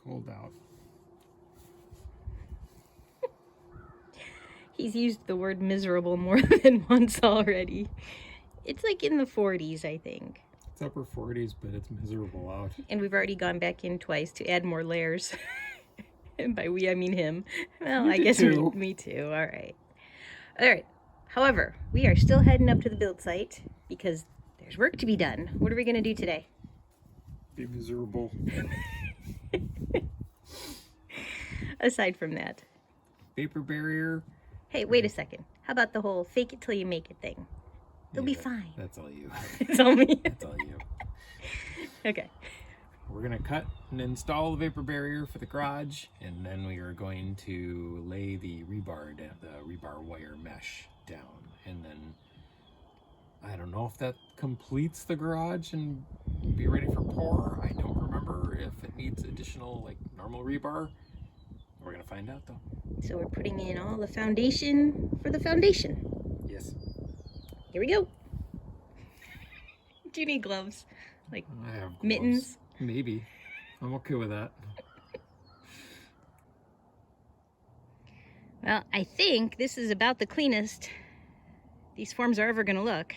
cold out. He's used the word miserable more than once already. It's like in the 40s, I think. It's upper 40s, but it's miserable out. And we've already gone back in twice to add more layers. And by we, I mean him. Well, You I did guess too. me too. All right. All right. However, we are still heading up to the build site because there's work to be done. What are we going to do today? Be miserable. Aside from that. Vapor barrier. Hey, wait a second. How about the whole fake it till you make it thing? They'll be fine. That's all you. It's all me. That's all you. Okay. We're going to cut and install the vapor barrier for the garage, and then we are going to lay the rebar wire mesh down. And then I don't know if that completes the garage and be ready for pour. I don't remember if it needs additional like normal rebar. We're going to find out though. So we're putting in all the foundation for the foundation. Yes. Here we go. Do you need gloves? Like I have gloves. mittens? Maybe. I'm okay with that. Well, I think this is about the cleanest these forms are ever going to look.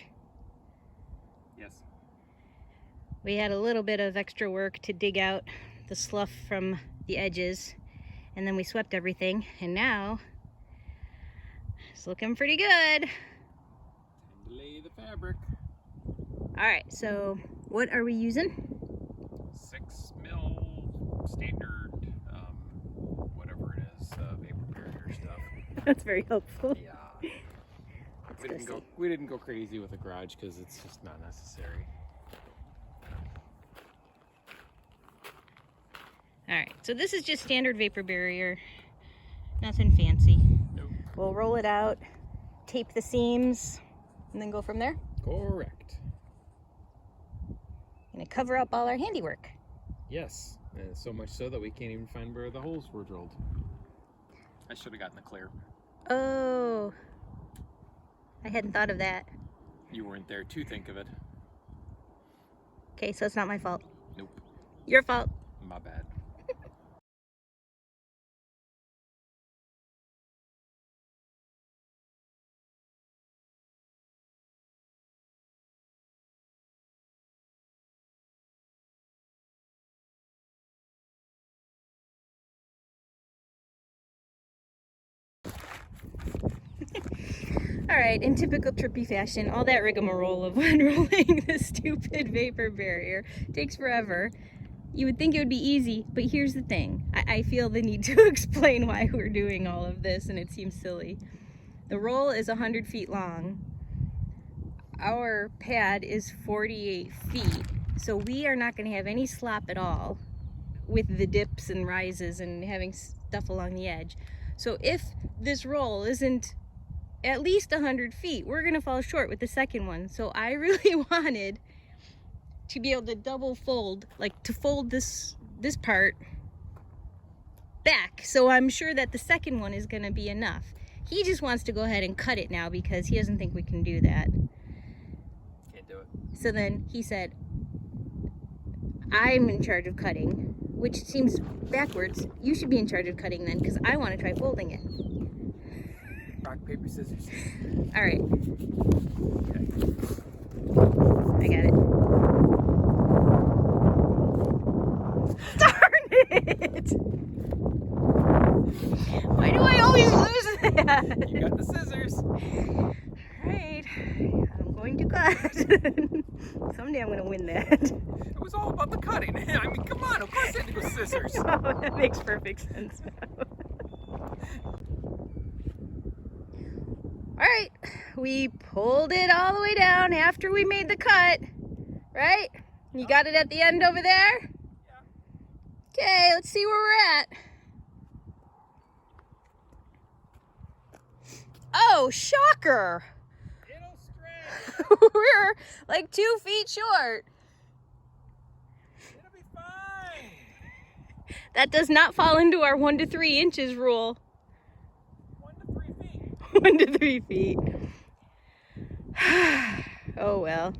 Yes. We had a little bit of extra work to dig out the slough from the edges, and then we swept everything, and now it's looking pretty good. Time to lay the fabric. All right, so what are we using? 6 mil standard, whatever it is, vapor barrier stuff. That's very helpful. Yeah. We didn't go crazy with the garage because it's just not necessary. All right, so this is just standard vapor barrier, nothing fancy. Nope. We'll roll it out, tape the seams, and then go from there. Correct. Gonna cover up all our handiwork. Yes, and so much so that we can't even find where the holes were drilled. I should have gotten the clear. Oh, I hadn't thought of that. You weren't there to think of it. Okay, so it's not my fault. Nope. Your fault. My bad. All right, in typical Trippy fashion, all that rigmarole of unrolling the stupid vapor barrier takes forever. You would think it would be easy, but here's the thing. I feel the need to explain why we're doing all of this, and it seems silly. The roll is 100 feet long. Our pad is 48 feet, so we are not going to have any slop at all with the dips and rises and having stuff along the edge. So if this roll isn't at least 100 feet, we're gonna fall short with the second one. So I really wanted to be able to double fold, like to fold this part back, so I'm sure that the second one is gonna be enough. He just wants to go ahead and cut it now because he doesn't think we can do that. Can't do it. So then he said, I'm in charge of cutting, which seems backwards. You should be in charge of cutting then, because I want to try folding it. Rock, paper, scissors. All right. Okay. I got it. Darn it! Why do I always lose that? You got the scissors. All right. I'm going to cut. Someday I'm going to win that. It was all about the cutting. I mean, come on. Of course I had to go scissors. Oh, that makes perfect sense now. All right, we pulled it all the way down after we made the cut, right? You got it at the end over there? Yeah. Okay, let's see where we're at. Oh, shocker. It'll stretch. We're like 2 feet short. It'll be fine. That does not fall into our 1 to 3 inches rule. 1 to 3 feet. 1 to 3 feet. Oh well.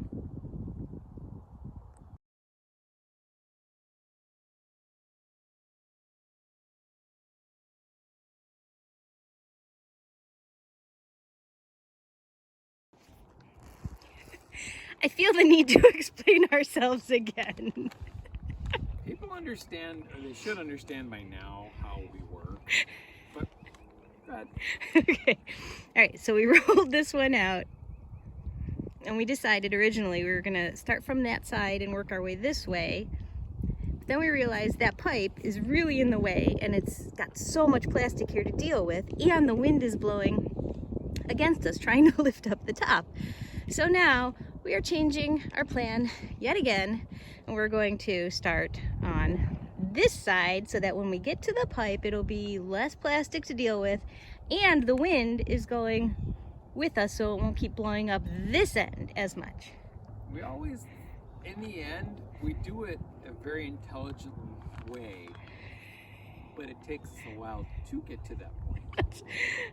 I feel the need to explain ourselves again. People understand, or they should understand by now, how we work. But, go ahead. Okay. All right, so we rolled this one out. And we decided originally we were going to start from that side and work our way this way. But then we realized that pipe is really in the way, and it's got so much plastic here to deal with, and the wind is blowing against us, trying to lift up the top. So now we are changing our plan yet again, and we're going to start on this side so that when we get to the pipe, it'll be less plastic to deal with, and the wind is going with us, so it won't keep blowing up this end as much. We always, in the end, we do it a very intelligent way, but it takes us a while to get to that point.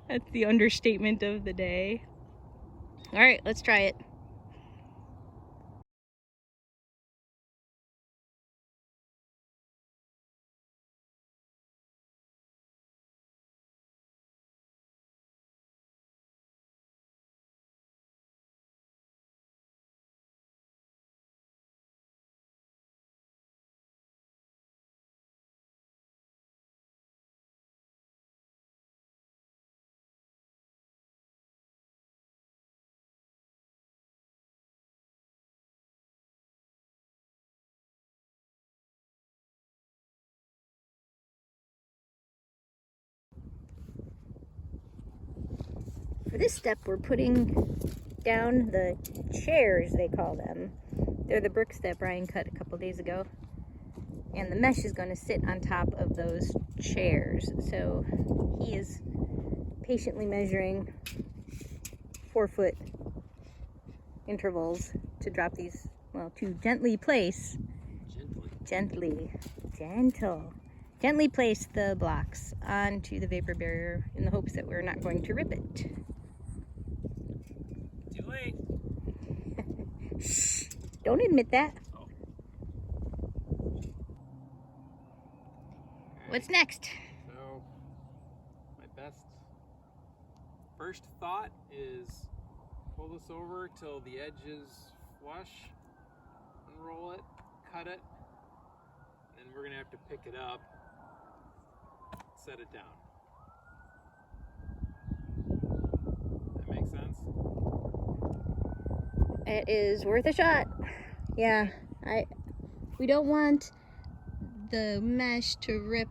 That's the understatement of the day. All right, let's try it. For this step, we're putting down the chairs, they call them. They're the bricks that Brian cut a couple days ago. And the mesh is going to sit on top of those chairs. So he is patiently measuring 4-foot intervals to drop these, well, to gently place, gently place the blocks onto the vapor barrier in the hopes that we're not going to rip it. Too late. Shh, don't admit that. Oh. What's next? So, my best first thought is pull this over till the edge is flush, unroll it, cut it, and then we're going to have to pick it up, set it down. That makes sense? It is worth a shot. Yeah, we don't want the mesh to rip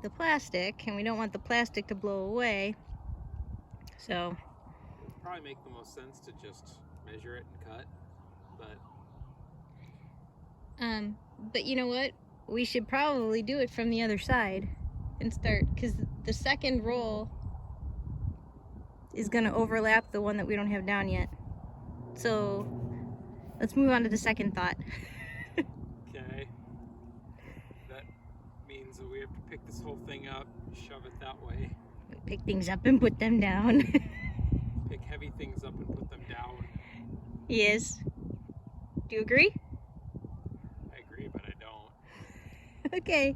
the plastic, and we don't want the plastic to blow away. So It would probably make the most sense to just measure it and cut, but you know what? We should probably do it from the other side and start, because the second roll is going to overlap the one that we don't have down yet. So let's move on to the second thought. okay. That means that we have to pick this whole thing up, shove it that way. We pick things up and put them down. Pick heavy things up and put them down. Yes. Do you agree? I agree, but I don't. Okay.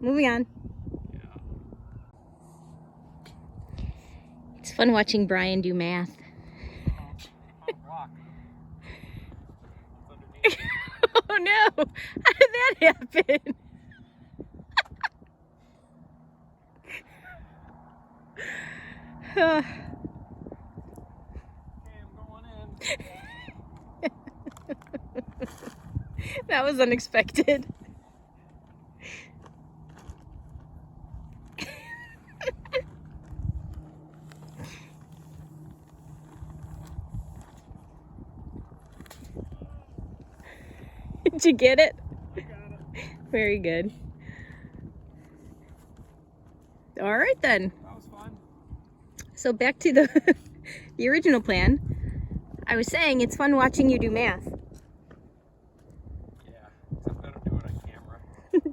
Moving on. Yeah. It's fun watching Brian do math. Rock. What's underneath? Oh no! How did that happen? Okay, I'm going in. That was unexpected. Did you get it? I got it. Very good. All right then. That was fun. So back to the the original plan. I was saying it's fun watching you do math. Yeah, except I don't do it on camera.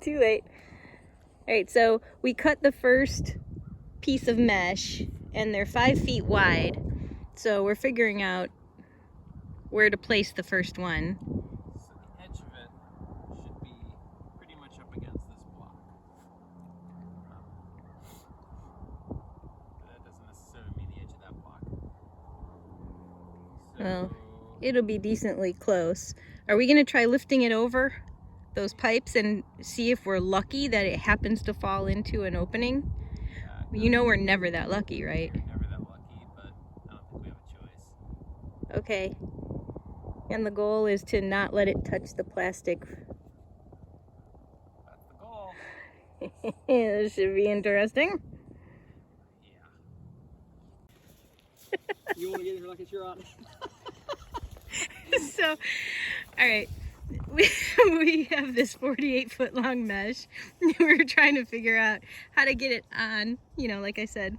Too late. All right, so we cut the first piece of mesh, and they're 5 feet wide. So we're figuring out where to place the first one. So the edge of it should be pretty much up against this block. But that doesn't necessarily mean the edge of that block. So Well, it'll be decently close. Are we gonna try lifting it over those pipes and see if we're lucky that it happens to fall into an opening? You know we're never that lucky, right? Never that lucky, but I don't think we have a choice. Okay. And the goal is to not let it touch the plastic. That's the goal. This should be interesting. Yeah. You want to get in here like it's your on? So, all right. We have this 48-foot long mesh. We're trying to figure out how to get it on, you know, like I said.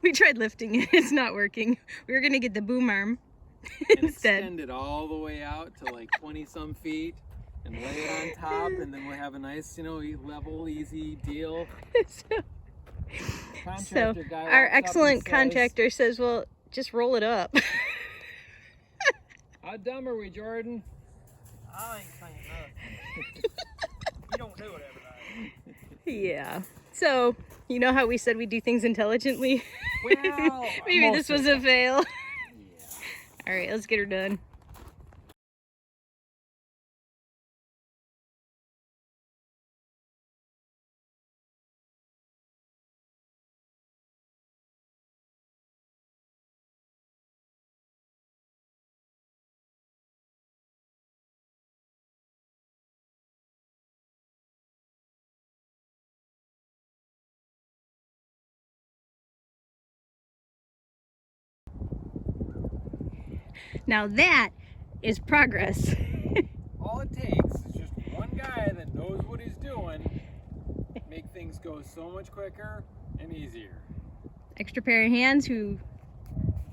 We tried lifting it, it's not working. We were gonna get the boom arm instead. Extend it all the way out to like 20 some feet and lay it on top, and then we'll have a nice, you know, level, easy deal. So our excellent contractor says, well, just roll it up. How dumb are we, Jordan? I ain't saying nothing. You don't do it every day. Yeah. So, you know how we said we do things intelligently? Well, maybe this was a fail. Yeah. All right, let's get her done. Now that is progress. All it takes is just one guy that knows what he's doing, make things go so much quicker and easier. Extra pair of hands who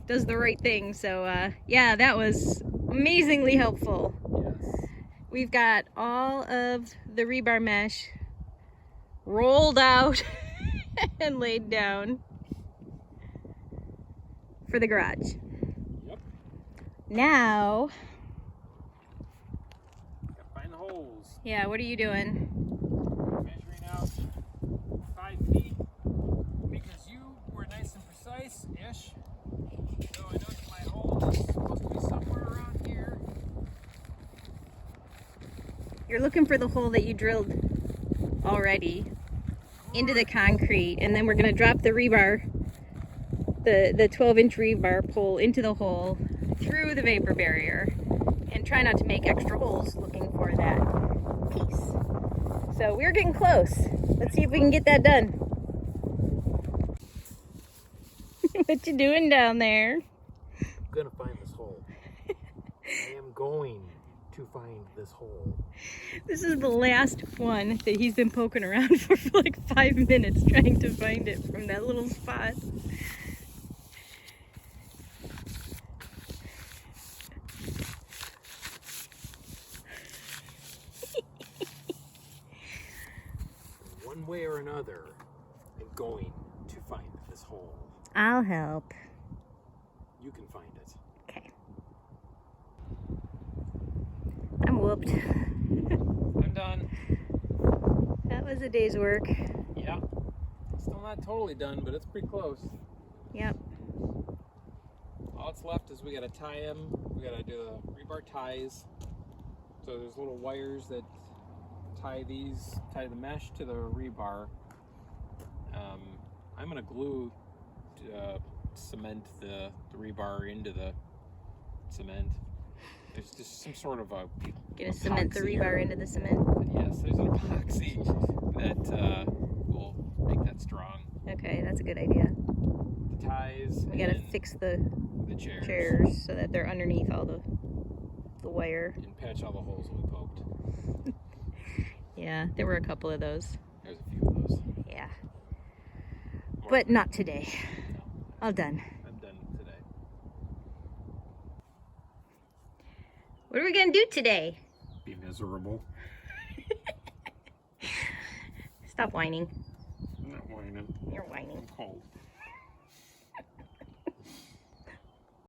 does the right thing. So yeah, that was amazingly helpful. Yes. We've got all of the rebar mesh rolled out and laid down for the garage. Yep. Now, Gotta find the holes. yeah, what are you doing? Measuring out 5 feet because you were nice and precise-ish. So I know my hole is supposed to be somewhere around here. You're looking for the hole that you drilled already into the concrete, and then we're gonna drop the rebar, the 12-inch rebar pole into the hole through the vapor barrier, and try not to make extra holes looking for that piece. So we're getting close. Let's see if we can get that done. What you doing down there? I'm gonna find this hole. I am going to find this hole. This is the last one that he's been poking around for like 5 minutes trying to find it from that little spot. One way or another, I'm going to find this hole. I'll help. You can find it. Okay. I'm whooped. I'm done. That was a day's work. Yeah. Still not totally done, but it's pretty close. Yep. All that's left is we gotta tie them. We gotta do the rebar ties. So there's little wires that tie the mesh to the rebar. I'm gonna glue cement the rebar into the cement. There's just some sort of a Gonna cement the epoxy rebar into the cement. Yes, there's an epoxy that will make that strong. Okay, that's a good idea. The ties. We gotta and fix the the chairs. chairs so that they're underneath all the wire. And patch all the holes that we poked. Yeah, there were a couple of those. There's a few of those. Yeah. More But not today. No, All done. I'm done today. What are we gonna do today? Be miserable. Stop whining. I'm not whining. You're whining. I'm cold.